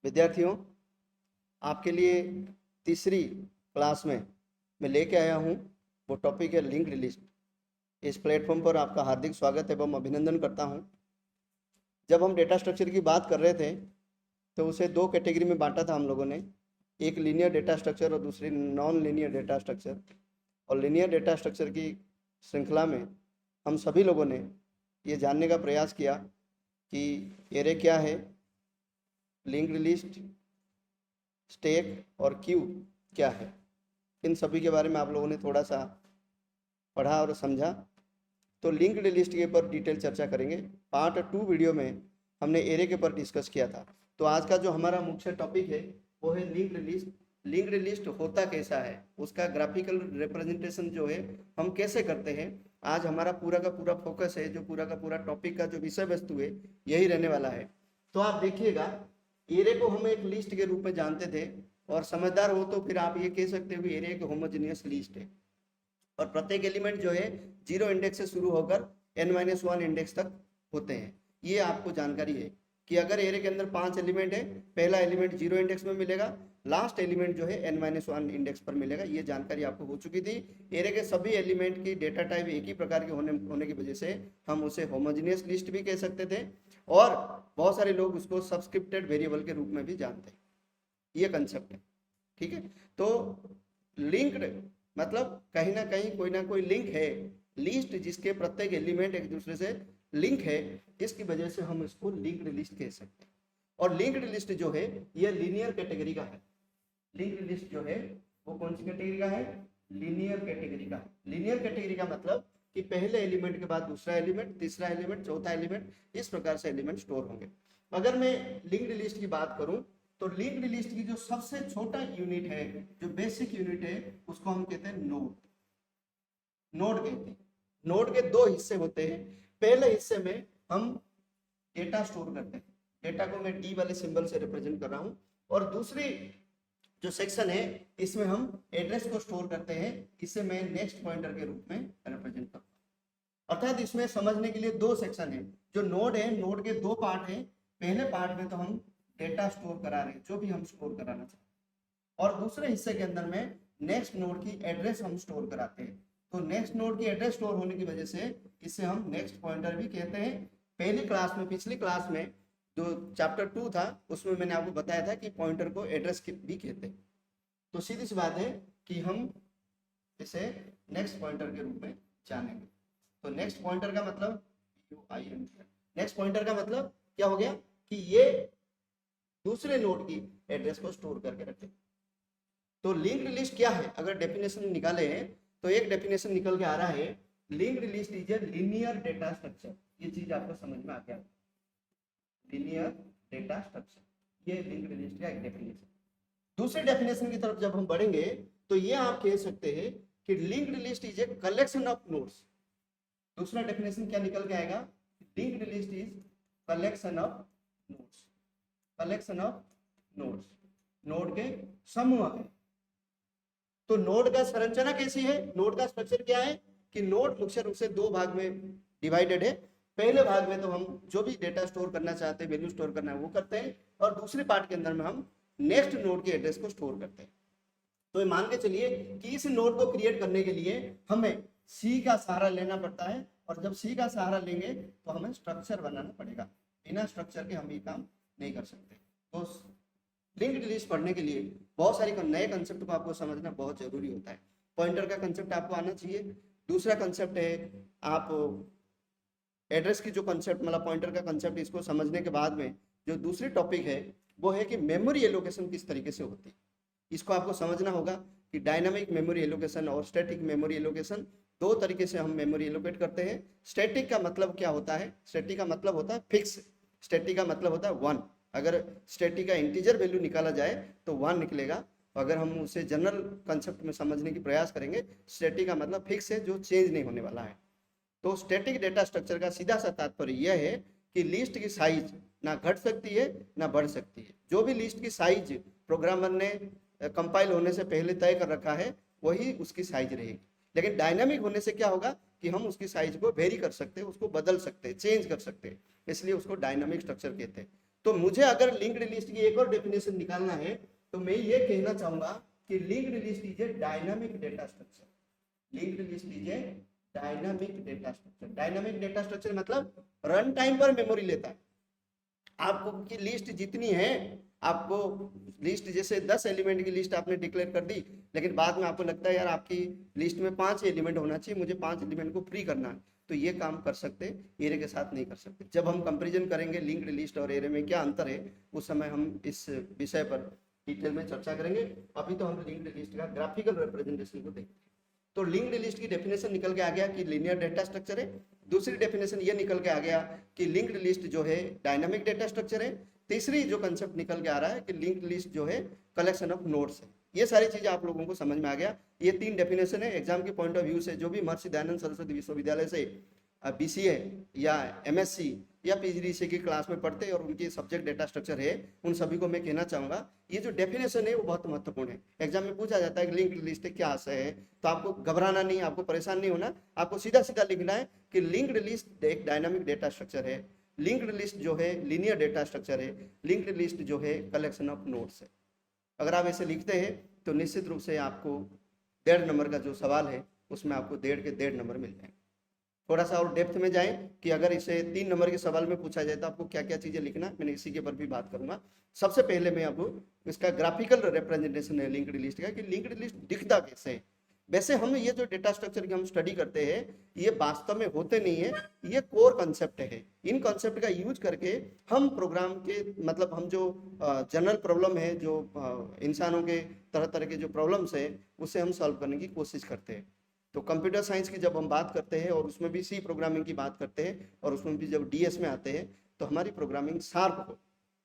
विद्यार्थियों, आपके लिए तीसरी क्लास में मैं लेके आया हूँ। वो टॉपिक है लिंक्ड लिस्ट। इस प्लेटफॉर्म पर आपका हार्दिक स्वागत एवं अभिनंदन करता हूँ। जब हम डेटा स्ट्रक्चर की बात कर रहे थे तो उसे दो कैटेगरी में बांटा था हम लोगों ने, एक लीनियर डेटा स्ट्रक्चर और दूसरी नॉन लीनियर डेटा स्ट्रक्चर। और लीनियर डेटा स्ट्रक्चर की श्रृंखला में हम सभी लोगों ने ये जानने का प्रयास किया कि एरे क्या है, लिंक्ड लिस्ट, स्टैक और क्यू क्या है। इन सभी के बारे में आप लोगों ने थोड़ा सा पढ़ा और समझा। तो लिंक्ड लिस्ट के ऊपर डिटेल चर्चा करेंगे। पार्ट 2 वीडियो में हमने एरे के ऊपर डिस्कस किया था। तो आज का जो हमारा मुख्य टॉपिक है वो है लिंक्ड लिस्ट। लिंक्ड लिस्ट होता कैसा है, उसका ग्राफिकल रिप्रेजेंटेशन जो है हम कैसे करते हैं, आज हमारा पूरा का पूरा फोकस है। जो पूरा का पूरा टॉपिक का जो विषय वस्तु है यही रहने वाला है। तो आप देखिएगा, एरे को हम एक लिस्ट के रूप में जानते थे, और समझदार हो तो फिर आप ये कह सकते हो कि एरे एक होमोजेनियस लिस्ट है। और प्रत्येक एलिमेंट जो है 0 इंडेक्स से शुरू होकर n-1 इंडेक्स तक होते हैं। ये आपको जानकारी है कि अगर एरे के अंदर 5 एलिमेंट है, पहला एलिमेंट 0 इंडेक्स में मिलेगा, लास्ट एलिमेंट जो है n-1 इंडेक्स पर मिलेगा। ये जानकारी आपको हो चुकी थी। एरे के सभी एलिमेंट की डेटा टाइप एक ही प्रकार के होने की वजह से हम उसे होमोजेनियस लिस्ट भी कह सकते थे, और बहुत सारे लोग उसको सब्सक्रिप्टेड वेरिएबल के रूप में भी जानते हैं। ये कंसेप्ट है, ठीक है। तो लिंक्ड मतलब कहीं ना कहीं कोई ना कोई लिंक है। लिस्ट जिसके प्रत्येक एलिमेंट एक दूसरे से लिंक है, इसकी वजह से हम इसको लिंक्ड लिस्ट कह सकते हैं। और लिंक्ड लिस्ट जो है यह लीनियर कैटेगरी का है। लिंक्ड लिस्ट जो है वो कौन सी कैटेगरी का है? लीनियर कैटेगरी का। लीनियर कैटेगरी का मतलब कि पहले एलिमेंट के बाद दूसरा एलिमेंट, तीसरा एलिमेंट, चौथा एलिमेंट, इस प्रकार से एलिमेंट स्टोर होंगे। अगर मैं लिंक्ड लिस्ट की बात करूं तो लिंक्ड लिस्ट की जो सबसे छोटा यूनिट है, जो बेसिक यूनिट है, उसको हम कहते हैं नोड। नोड कहते हैं। नोड के दो हिस्से होते हैं। पहले हिस्से में हम डेटा स्टोर करते हैं। डेटा को मैं डी वाले सिंबल से रिप्रेजेंट कर रहा हूं। और दूसरी जो सेक्शन है इसमें हम एड्रेस को स्टोर करते हैं। इसे मैं नेक्स्ट पॉइंटर के रूप में रिप्रेजेंट करता हूं। अर्थात इसमें समझने के लिए दो सेक्शन है। जो नोड है, नोड के दो पार्ट है। पहले पार्ट में तो हम डेटा स्टोर करा रहे हैं, जो भी हम स्टोर कराना चाहते हैं, और दूसरे हिस्से के अंदर में नेक्स्ट नोड की एड्रेस हम स्टोर कराते हैं। तो नेक्स्ट नोड की एड्रेस स्टोर होने की वजह से इसे हम नेक्स्ट पॉइंटर भी कहते हैं। पहली क्लास में, पिछली क्लास में जो चैप्टर 2 था उसमें मैंने आपको बताया था कि पॉइंटर को एड्रेस भी कहते हैं। तो सीधी सी बात है कि हम इसे नेक्स्ट पॉइंटर के रूप में जानेंगे। तो नेक्स्ट पॉइंटर का मतलब नेक्स्ट पॉइंटर का मतलब क्या हो गया कि ये दूसरे नोड की एड्रेस को स्टोर करके रखें। तो लिंक्ड लिस्ट क्या है? अगर डेफिनेशन निकाले हैं तो एक डेफिनेशन निकल के आ रहा है, linked list is a linear data structure. ये चीज आपको समझ में आ गया, लीनियर डेटा स्ट्रक्चर, ये लिंक्ड लिस्ट का एक डेफिनेशन। दूसरे डेफिनेशन की तरफ जब हम बढ़ेंगे तो ये आप कह सकते हैं कि linked list is a collection of nodes. दूसरा डेफिनेशन क्या निकल के आएगा? Linked list is collection of nodes. Collection of nodes, node के समूह है। तो नोड का संरचना कैसी है? नोड का स्ट्रक्चर क्या है कि नोड मुख्य रूप से दो भाग में डिवाइडेड है। पहले भाग में तो हम जो भी डेटा स्टोर करना चाहते हैं, वैल्यू स्टोर करना है, वो करते हैं, और दूसरे पार्ट के अंदर में हम नेक्स्ट नोड के एड्रेस को स्टोर करते हैं। तो ये मान के चलिए कि इस नोड को क्रिएट करने के लिए हमें सी का सहारा लेना पड़ता है, और जब सी का सहारा लेंगे तो हमें स्ट्रक्चर बनाना पड़ेगा। बिना स्ट्रक्चर के हम ये काम नहीं कर सकते। तो लिंक्ड लिस्ट पढ़ने के लिए बहुत सारे नए कंसेप्ट को आपको समझना बहुत जरूरी होता है। पॉइंटर का कंसेप्ट आपको आना चाहिए। दूसरा कंसेप्ट है आप एड्रेस की जो कंसेप्ट, मतलब पॉइंटर का कंसेप्ट, इसको समझने के बाद में जो दूसरी टॉपिक है वो है कि मेमोरी एलोकेशन किस तरीके से होती है। इसको आपको समझना होगा कि डायनामिक मेमोरी एलोकेशन और स्टैटिक मेमोरी एलोकेशन, दो तरीके से हम मेमोरी एलोकेट करते हैं। स्टैटिक का मतलब क्या होता है? स्टैटिक का मतलब होता है फिक्स। स्टैटिक का मतलब होता है 1। अगर स्टैटिक का इंटीजर वैल्यू निकाला जाए तो 1 निकलेगा। अगर हम उसे जनरल कंसेप्ट में समझने की प्रयास करेंगे, स्टैटिक का मतलब फिक्स है, जो चेंज नहीं होने वाला है। तो स्टैटिक डेटा स्ट्रक्चर का सीधा सा तात्पर्य यह है कि लिस्ट की साइज ना घट सकती है ना बढ़ सकती है। जो भी लिस्ट की साइज प्रोग्रामर ने कंपाइल होने से पहले तय कर रखा है वही उसकी साइज रहेगी। लेकिन डायनामिक होने से क्या होगा कि हम उसकी साइज को वेरी कर सकते हैं, उसको बदल सकते हैं, चेंज कर सकते हैं, इसलिए उसको डायनामिक स्ट्रक्चर कहते हैं। तो मुझे अगर लिंक्ड लिस्ट की एक और डेफिनेशन निकालना है तो मैं ये कहना चाहूंगा कि linked list is a dynamic data structure. Linked list is a dynamic data structure. Dynamic data structure मतलब रन टाइम पर मेमोरी लेता है। आपको की लिस्ट जितनी है, आपको लिस्ट जैसे 10 एलिमेंट की लिस्ट आपने डिक्लेयर कर दी, लेकिन बाद में आपको लगता है यार आपकी लिस्ट में 5 एलिमेंट होना चाहिए, मुझे 5 एलिमेंट को फ्री करना है, तो ये काम कर सकते, एरे के साथ नहीं कर सकते। जब हम कंपैरिजन करेंगे लिंक्ड लिस्ट और एरे में क्या अंतर है, उस समय हम इस विषय पर डिटेल में चर्चा करेंगे। अभी तो हम लिंक्ड लिस्ट का ग्राफिकल रिप्रेजेंटेशन को देखते हैं। तो लिंक्ड लिस्ट की डेफिनेशन निकल के आ गया कि लीनियर डेटा स्ट्रक्चर है। दूसरी डेफिनेशन ये निकल के आ गया कि लिंक्ड लिस्ट जो है डायनामिक डेटा स्ट्रक्चर है। तीसरी जो कंसेप्ट निकल के आ रहा है कि लिंक्ड लिस्ट जो है कलेक्शन ऑफ नोड्स है। ये सारी चीजें आप लोगों को समझ में आ गया। ये 3 डेफिनेशन है। एग्जाम के पॉइंट ऑफ व्यू से जो भी महर्षि दयानंद सरस्वती विश्वविद्यालय से बीसीए या एमएससी या पीजीडीसी की क्लास में पढ़ते और उनकी सब्जेक्ट डेटा स्ट्रक्चर है, उन सभी को मैं कहना चाहूंगा ये जो डेफिनेशन है वो बहुत महत्वपूर्ण है। एग्जाम में पूछा जाता है कि लिंक्ड लिस्ट क्या आशय है, तो आपको घबराना नहीं, आपको परेशान नहीं होना, आपको सीधा सीधा लिखना है कि लिंक्ड लिस्ट एक डायनामिक डेटा स्ट्रक्चर है, लिंक्ड लिस्ट जो है लीनियर डेटा स्ट्रक्चर है, लिंक्ड लिस्ट जो है कलेक्शन ऑफ नोड्स है। अगर आप ऐसे लिखते हैं तो निश्चित रूप से आपको 1.5 नंबर का जो सवाल है उसमें आपको 1.5 नंबर मिल जाएंगे। थोड़ा सा और डेप्थ में जाएं कि अगर इसे 3 नंबर के सवाल में पूछा जाए तो आपको क्या क्या चीजें लिखना है, मैंने इसी के ऊपर भी बात करूंगा। सबसे पहले मैं अब इसका ग्राफिकल रिप्रेजेंटेशन है लिंक्ड लिस्ट का, कि लिंक्ड लिस्ट दिखता कैसे है। वैसे हम ये जो डेटा स्ट्रक्चर की हम स्टडी करते हैं ये वास्तव में होते नहीं है, ये कोर कंसेप्ट है। इन कंसेप्ट का यूज करके हम प्रोग्राम के मतलब हम जो जनरल प्रॉब्लम है, जो इंसानों के तरह तरह के जो प्रॉब्लम्स है उसे हम सॉल्व करने की कोशिश करते हैं। तो कंप्यूटर साइंस की जब हम बात करते हैं और उसमें भी सी प्रोग्रामिंग की बात करते हैं और उसमें भी जब डीएस में आते हैं तो हमारी प्रोग्रामिंग शार्प हो,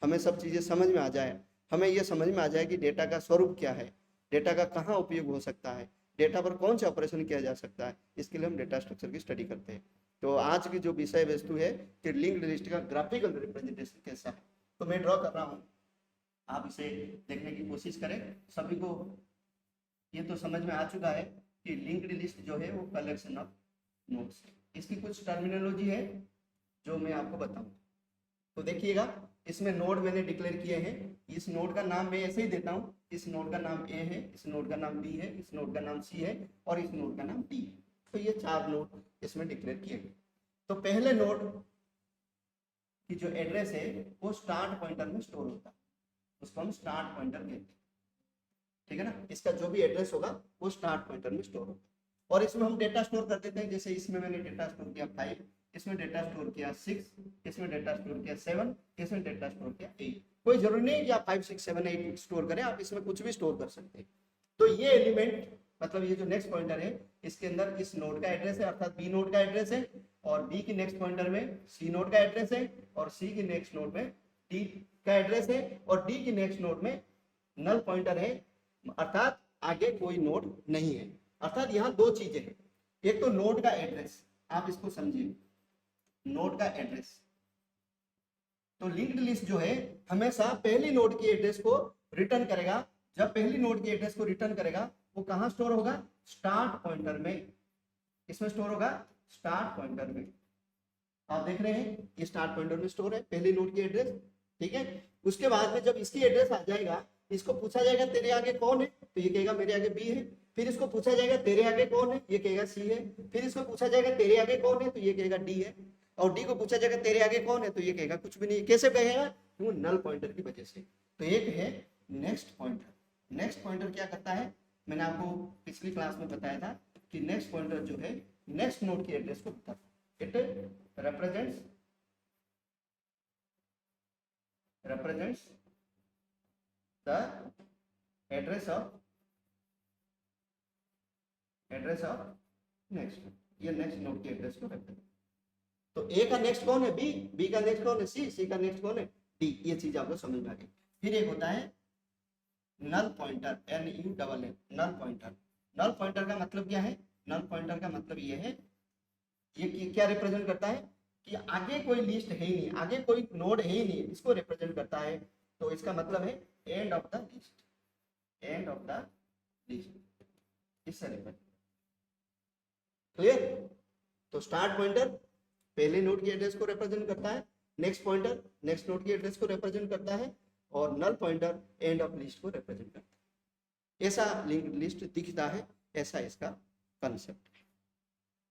हमें सब चीज़ें समझ में आ जाए, हमें यह समझ में आ जाए कि डेटा का स्वरूप क्या है, डेटा का कहाँ उपयोग हो सकता है, डेटा पर कौन सा ऑपरेशन किया जा सकता है, इसके लिए हम डेटा स्ट्रक्चर की स्टडी करते हैं। तो आज की जो विषय वस्तु है कि लिंक्ड लिस्ट का ग्राफिकल रिप्रेजेंटेशन कैसा है, तो मैं ड्रॉ कर रहा हूँ, आप इसे देखने की कोशिश करें। सभी को ये तो समझ में आ चुका है कि लिंक्ड लिस्ट जो है वो कलेक्शन ऑफ नोड्स है। इसकी कुछ टर्मिनोलॉजी है जो मैं आपको बताऊं। तो देखिएगा, इसमें नोड मैंने डिक्लेयर किए हैं। इस नोड का नाम मैं ऐसे ही देता हूं, इस नोड का नाम ए है, इस नोड का नाम बी है, इस नोड का नाम सी है और इस नोड का नाम डी है। तो ये 4 नोड इसमें डिक्लेयर किए गए। तो पहले नोड की जो एड्रेस है वो स्टार्ट पॉइंटर में स्टोर होता है, उसको हम स्टार्ट पॉइंटर कहते हैं, ठीक है ना। इसका जो भी एड्रेस होगा वो स्टार्ट पॉइंटर में स्टोर होगा और इसमें हम डेटा स्टोर कर देते हैं। जैसे इसमें मैंने डेटा स्टोर किया 5, इसमें डेटा स्टोर किया 6, इसमें डेटा स्टोर किया 7, इसमें डेटा स्टोर किया 8। कोई जरूरी नहीं कि आप 5, 6, 7, 8 स्टोर करें, आप इसमें कुछ भी स्टोर कर सकते हैं। तो ये एलिमेंट मतलब ये जो नेक्स्ट पॉइंटर है इसके अंदर इस नोड का एड्रेस है, अर्थात बी नोड का एड्रेस है, और बी की नेक्स्ट पॉइंटर में सी नोड का एड्रेस है, और सी की नेक्स्ट नोड में डी का एड्रेस है, और डी की नेक्स्ट नोड में नल पॉइंटर है, अर्थात आगे कोई नोड नहीं है। अर्थात यहाँ 2 चीजें हैं, एक तो नोड का एड्रेस, आप इसको समझिए, नोड का एड्रेस। तो लिंक्ड लिस्ट जो है हमेशा पहली नोड की एड्रेस को रिटर्न करेगा। जब पहली नोड की एड्रेस को रिटर्न करेगा वो कहां स्टोर होगा, स्टार्ट पॉइंटर में। इसमें स्टोर होगा स्टार्ट पॉइंटर में। आप देख रहे हैं ये स्टार्ट पॉइंटर में स्टोर है पहली नोड की एड्रेस, ठीक है। उसके बाद में जब इसकी एड्रेस आ जाएगा, इसको पूछा जाएगा तेरे आगे कौन है, तो ये कहेगा मेरे आगे बी है। फिर इसको पूछा जाएगा तेरे आगे कौन है, ये कहेगा सी है। फिर इसको पूछा जाएगा तेरे आगे कौन है, तो ये कहेगा डी है। और डी को पूछा जाएगा तेरे आगे कौन है, तो ये कहेगा कुछ भी नहीं। कैसे कहेगा, क्यों, नल पॉइंटर की वजह से। तो एक है नेक्स्ट पॉइंटर। नेक्स्ट पॉइंटर क्या करता है, मैंने आपको पिछली क्लास में बताया था कि नेक्स्ट पॉइंटर जो है नेक्स्ट नोड की एड्रेस को बताता है। It represents the address of next, ये नेक्स्ट नोड की एड्रेस को रखते हैं। तो ए का नेक्स्ट कौन है, बी, बी का नेक्स्ट कौन है, सी, सी का नेक्स्ट कौन है, डी। ये चीज आपको समझ में आ गई। फिर एक होता है null pointer, NULL, null pointer. Null pointer का मतलब क्या है, नल पॉइंटर का मतलब ये है, ये क्या रिप्रेजेंट करता है कि आगे कोई लिस्ट है ही नहीं, आगे कोई नोड है ही नहीं, इसको रिप्रेजेंट करता है। तो इसका मतलब है end of the list, end of the list, इससे रिप्रेजेंट। क्लियर। तो स्टार्ट पॉइंटर पहले नोड की एड्रेस को रिप्रेजेंट करता है, नेक्स्ट पॉइंटर नेक्स्ट नोड की एड्रेस को रिप्रेजेंट करता है और null pointer end of list को रिप्रेजेंट करता है। ऐसा लिंक लिस्ट दिखता है, ऐसा इसका कंसेप्ट है।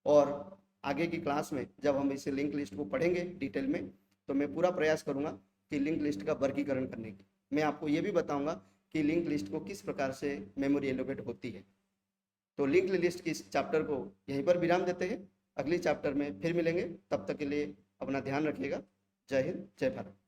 और आगे की क्लास में जब हम इसे लिंक लिस्ट को पढ़ेंगे डिटेल में, तो मैं पूरा प्रयास करूंगा कि लिंक लिस्ट का वर्गीकरण करने की। मैं आपको ये भी बताऊंगा कि लिंक लिस्ट को किस प्रकार से मेमोरी एलोकेट होती है। तो लिंक लिस्ट की इस चैप्टर को यहीं पर विराम देते हैं, अगली चैप्टर में फिर मिलेंगे। तब तक के लिए अपना ध्यान रखिएगा। जय हिंद, जय भारत।